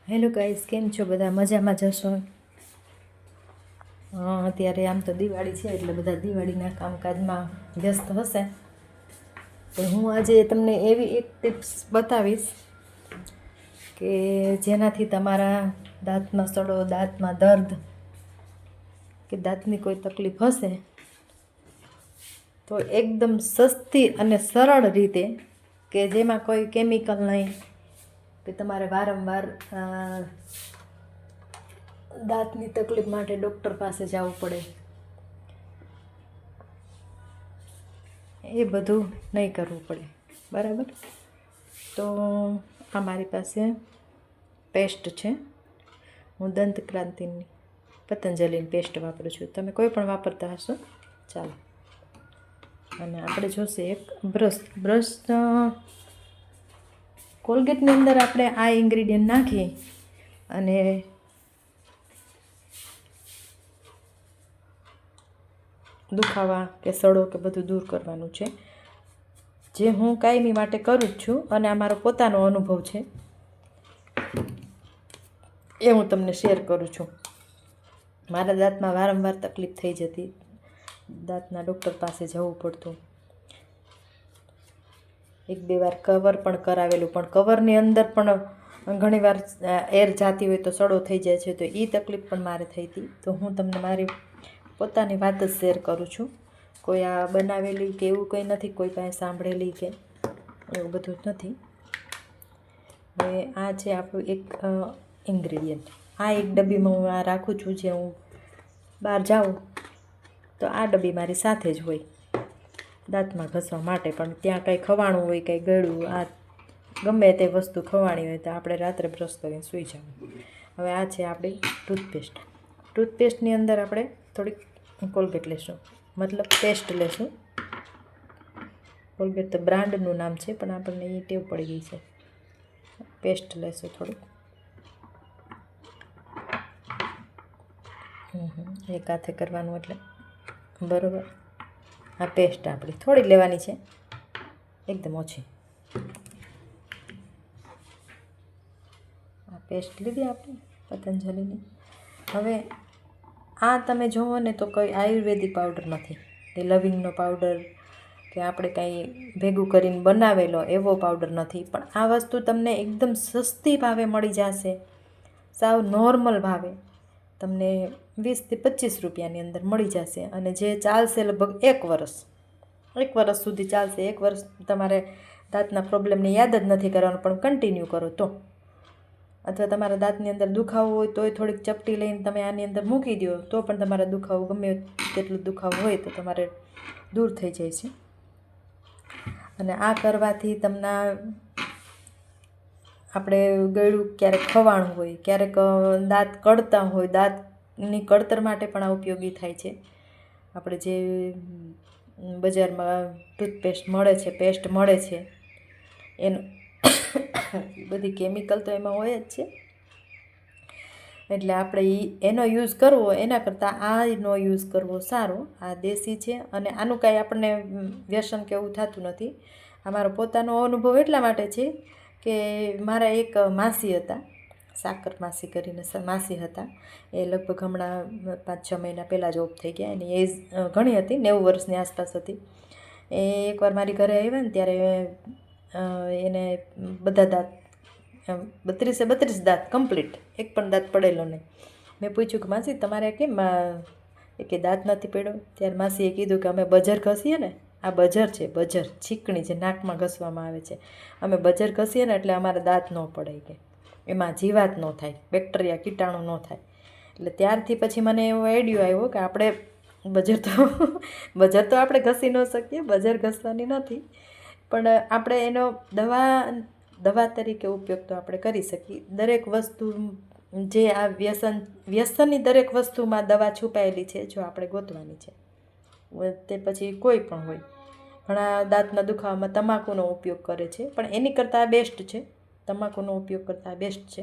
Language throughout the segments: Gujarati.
હેલો ગાઈસ, કેમ છો બધા? મજામાં જશો? અત્યારે આમ તો દિવાળી છે એટલે બધા દિવાળીના કામકાજમાં વ્યસ્ત હશે. પણ હું આજે તમને એવી એક ટિપ્સ બતાવીશ કે જેનાથી તમારા દાંતમાં સડો, દાંતમાં દર્દ કે દાંતની કોઈ તકલીફ હશે તો એકદમ સસ્તી અને સરળ રીતે, કે જેમાં કોઈ કેમિકલ નહીં, કે તમારે વારંવાર દાંતની તકલીફ માટે ડૉક્ટર પાસે જવું પડે, એ બધું નહીં કરવું પડે. બરાબર? તો આ મારી પાસે પેસ્ટ છે. હું દંતક્રાંતિની પતંજલિની પેસ્ટ વાપરું છું. તમે કોઈ પણ વાપરતા હશો, ચાલો. અને આપણે જોશે એક બ્રશ. કોલગેટની અંદર આપણે આ ઇન્ગ્રીડિયન્ટ નાખી અને દુખાવા કે સડો કે બધું દૂર કરવાનું છે, જે હું કાયમી માટે કરું જ છું. અને આ મારો પોતાનો અનુભવ છે, એ હું તમને શેર કરું છું. મારા દાંતમાં વારંવાર તકલીફ થઈ જતી, દાંતના ડૉક્ટર પાસે જવું પડતું. 1-2 વાર કવર પણ કરાવેલું, પણ કવરની અંદર પણ ઘણીવાર એર જાતી હોય તો સડો થઈ જાય છે, તો એ તકલીફ પણ મારે થઈ હતી. તો હું તમને મારી પોતાની વાત જ શેર કરું છું. કોઈ આ બનાવેલી કે એવું કંઈ નથી, કોઈ પાસે સાંભળેલી કે એવું બધું જ નથી. હવે આ છે આપણું એક ઇન્ગ્રીડિયન્ટ. આ એક ડબ્બીમાં હું આ રાખું છું. જે હું બહાર જાઉં તો આ ડબ્બી મારી સાથે જ હોય દાંતમાં ઘસવા માટે. પણ ત્યાં કંઈ ખવાણું હોય, કંઈ ગળ્યું, આ ગમે તે વસ્તુ ખવાણી હોય તો આપણે રાત્રે બ્રશ કરીને સૂઈ જવું. હવે આ છે આપણી ટૂથપેસ્ટ. ટૂથપેસ્ટની અંદર આપણે થોડીક કોલગેટ લેશું, મતલબ પેસ્ટ લેશું. કોલગેટ તો બ્રાન્ડનું નામ છે, પણ આપણને એ ટેવ પડી ગઈ છે. પેસ્ટ લેશું થોડીક, એક હાથે કરવાનું એટલે બરાબર. આ પેસ્ટ આપણી થોડી લેવાની છે, એકદમ ઓછી. આ પેસ્ટ લીધી આપણે પતંજલિની. હવે આ તમે જુઓ ને તો કોઈ આયુર્વેદિક પાવડર નથી, કે લવિંગનો પાવડર કે આપણે કાંઈ ભેગું કરીને બનાવેલો એવો પાવડર નથી. પણ આ વસ્તુ તમને એકદમ સસ્તી ભાવે મળી જશે, સાવ નોર્મલ ભાવે તમને 20 થી 25 રૂપિયાની અંદર મળી જશે. અને જે ચાલશે લગભગ 1 વર્ષ સુધી ચાલશે. 1 વર્ષ તમારે દાંતના પ્રોબ્લેમને યાદ જ નથી કરવાનો, પણ કન્ટિન્યુ કરો તો. અથવા તમારા દાંતની અંદર દુખાવો હોય તોય થોડીક ચપટી લઈને તમે આની અંદર મૂકી દો તો પણ તમારા દુખાવો ગમે તેટલું દુખાવો હોય તો તમારે દૂર થઈ જાય છે. અને આ કરવાથી તમને આપણે ગળ્યું, ક્યારેક ખવાણું હોય, ક્યારેક દાંત કળતા હોય, દાંતની કળતર માટે પણ આ ઉપયોગી થાય છે. આપણે જે બજારમાં ટૂથપેસ્ટ મળે છે, પેસ્ટ મળે છે, એનું બધી કેમિકલ તો એમાં હોય જ છે. એટલે આપણે એનો યુઝ કરવો એના કરતાં આનો યુઝ કરવો સારો. આ દેશી છે અને આનું કાંઈ આપણને વ્યસન કે એવું થતું નથી. આ મારો પોતાનો અનુભવ એટલા માટે છે કે મારા એક માસી હતા, સાકર માસી કરીને માસી હતા. એ લગભગ હમણાં 5-6 મહિના પહેલાં જ ઓફ થઈ ગયા. એની એજ ઘણી હતી, 90 વર્ષની આસપાસ હતી. એ એકવાર મારી ઘરે આવ્યા ને ત્યારે એને બધા દાંત 32 દાંત કમ્પ્લીટ, એક પણ દાંત પડેલો નહીં. મેં પૂછ્યું કે માસી તમારે કેમ કે દાંત નથી પડ્યો? ત્યારે માસીએ કીધું કે અમે બજર ઘસીએ ને, આ બજર છે, બજર છીકણી જે નાકમાં ઘસવામાં આવે છે, અમે બજર ઘસીએ ને એટલે અમારા દાંત ન પડે, કે એમાં જીવાત ન થાય, બેક્ટેરિયા કીટાણુ ન થાય. એટલે ત્યારથી પછી મને એવો આઈડિયો આવ્યો કે આપણે બજર તો આપણે ઘસી ન શકીએ, બજર ઘસવાની નથી, પણ આપણે એનો દવા તરીકે ઉપયોગ તો આપણે કરી શકીએ. દરેક વસ્તુ જે આ વ્યસનની દરેક વસ્તુમાં દવા છુપાયેલી છે, જો આપણે ગોતવાની છે. તે પછી કોઈ પણ હોય. ઘણા દાંતના દુખાવામાં તમાકુનો ઉપયોગ કરે છે, પણ એની કરતાં આ બેસ્ટ છે. તમાકુનો ઉપયોગ કરતાં આ બેસ્ટ છે.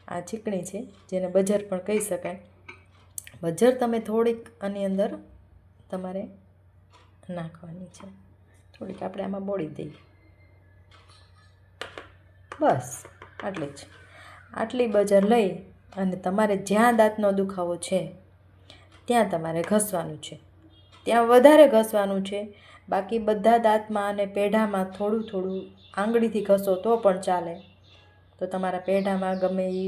આ ચીકણી છે, જેને બજર પણ કહી શકાય. બજર તમે થોડીક આની અંદર તમારે નાખવાની છે, થોડીક આપણે આમાં બોળી દઈએ, બસ આટલી જ. આટલી બજર લઈ અને તમારે જ્યાં દાંતનો દુખાવો છે ત્યાં તમારે ઘસવાનું છે, ત્યાં વધારે ઘસવાનું છે. બાકી બધા દાંતમાં અને પેઢામાં થોડું થોડું આંગળીથી ઘસો તો પણ ચાલે. તો તમારા પેઢામાં ગમે એ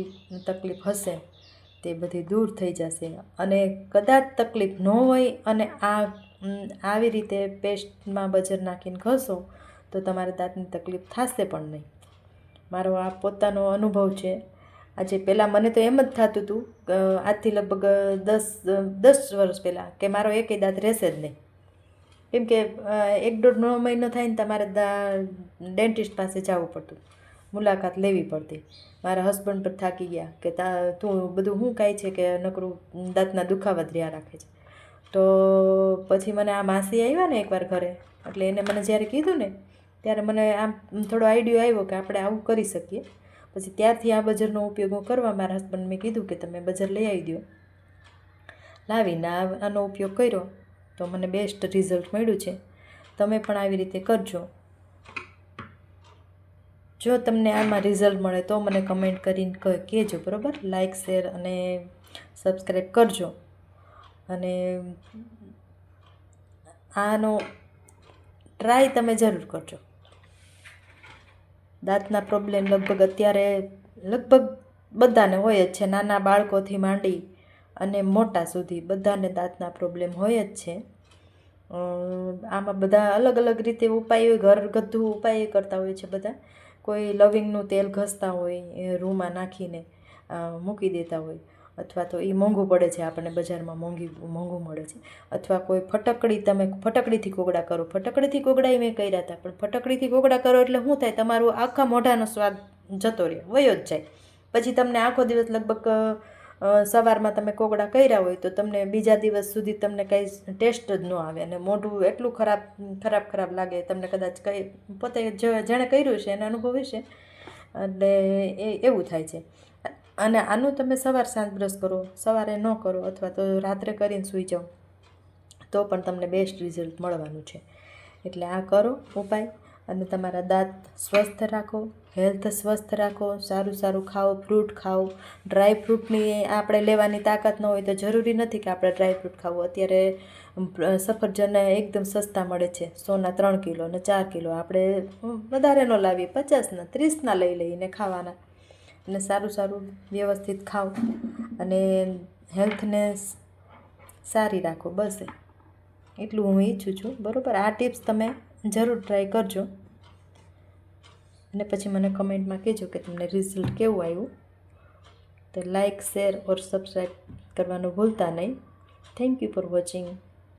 તકલીફ હશે તે બધી દૂર થઈ જશે. અને કદાચ તકલીફ ન હોય અને આવી રીતે પેસ્ટમાં બજર નાખીને ઘસો તો તમારે દાંતની તકલીફ થશે પણ નહીં. મારો આ પોતાનો અનુભવ છે. આજે પહેલાં મને તો એમ જ થતું હતું આજથી લગભગ 10 વર્ષ પહેલાં કે મારો એકેય દાંત રહેશે જ નહીં. કેમ કે 1-1.5 મહિનો થાય ને તમારે ડેન્ટિસ્ટ પાસે જવું પડતું, મુલાકાત લેવી પડતી. મારા હસબન્ડ પર થાકી ગયા કે તું બધું શું કાંઈ છે કે નકરું દાંતના દુખાવા જ રહ્યા રાખે છે. તો પછી મને આ માસી આવ્યા ને એકવાર ઘરે, એટલે એને મને જ્યારે કીધું ને ત્યારે મને આમ થોડો આઈડિયો આવ્યો કે આપણે આવું કરી શકીએ. પછી ત્યારથી આ બજરનો ઉપયોગ હું કરવા મારા હસબન્ડ મેં કીધું કે તમે બજર લઈ આવી દો. લાવીને આનો ઉપયોગ કર્યો તો મને બેસ્ટ રિઝલ્ટ મળ્યું છે. તમે પણ આવી રીતે કરજો. જો તમને આમાં રિઝલ્ટ મળે તો મને કમેન્ટ કરીને કહેજો, બરાબર? લાઇક, શેર અને સબસ્ક્રાઈબ કરજો. અને આનો ટ્રાય તમે જરૂર કરજો. દાંતના પ્રોબ્લેમ લગભગ બધાને હોય જ છે, નાના બાળકોથી માંડી અને મોટા સુધી બધાને દાંતના પ્રોબ્લેમ હોય જ છે. આમાં બધા અલગ અલગ રીતે ઉપાયો, ઘરગથ્થુ ઉપાય કરતા હોય છે બધા. કોઈ લવિંગનું તેલ ઘસતા હોય, એ રૂમાં નાખીને મૂકી દેતા હોય, અથવા તો એ મોંઘું પડે છે આપણને, બજારમાં મોંઘું મળે છે. અથવા કોઈ ફટકડીથી કોગળા કરો. ફટકડીથી કોગળા મેં કર્યા હતા, પણ ફટકડીથી કોગળા કરો એટલે શું થાય, તમારું આખા મોઢાનો સ્વાદ જતો રહે, વયો જ જાય. પછી તમને આખો દિવસ લગભગ સવારમાં તમે કોગળા કર્યા હોય તો તમને બીજા દિવસ સુધી તમને કાંઈ ટેસ્ટ જ ન આવે અને મોઢું એટલું ખરાબ લાગે તમને. કદાચ કંઈ પોતે જેણે કર્યું છે એને અનુભવ છે, એટલે એવું થાય છે. અને આનું તમે સવાર સાંજ બ્રશ કરો, સવારે ન કરો અથવા તો રાત્રે કરીને સૂઈ જાઓ તો પણ તમને બેસ્ટ રિઝલ્ટ મળવાનું છે. એટલે આ કરો ઉપાય અને તમારા દાંત સ્વસ્થ રાખો, હેલ્થ સ્વસ્થ રાખો. સારું ખાઓ, ફ્રૂટ ખાઓ. ડ્રાય ફ્રૂટની આપણે લેવાની તાકાત ન હોય તો જરૂરી નથી કે આપણે ડ્રાય ફ્રૂટ ખાવું. અત્યારે સફરજન એકદમ સસ્તા મળે છે, 100ના 3 કિલો અને 4 કિલો. આપણે વધારે ન લાવીએ, 50ના 30ના લઈ લઈને ખાવાના. અને સારું વ્યવસ્થિત ખાઓ અને હેલ્થને સારી રાખો. બસ એટલું હું ઈચ્છું છું, બરાબર? આ ટિપ્સ તમે જરૂર ટ્રાય કરજો અને પછી મને કમેન્ટમાં કહેજો કે તમને રિઝલ્ટ કેવું આવ્યું. તો લાઇક, શેર ઓર સબસ્ક્રાઈબ કરવાનું ભૂલતા નહીં. Thank you for watching.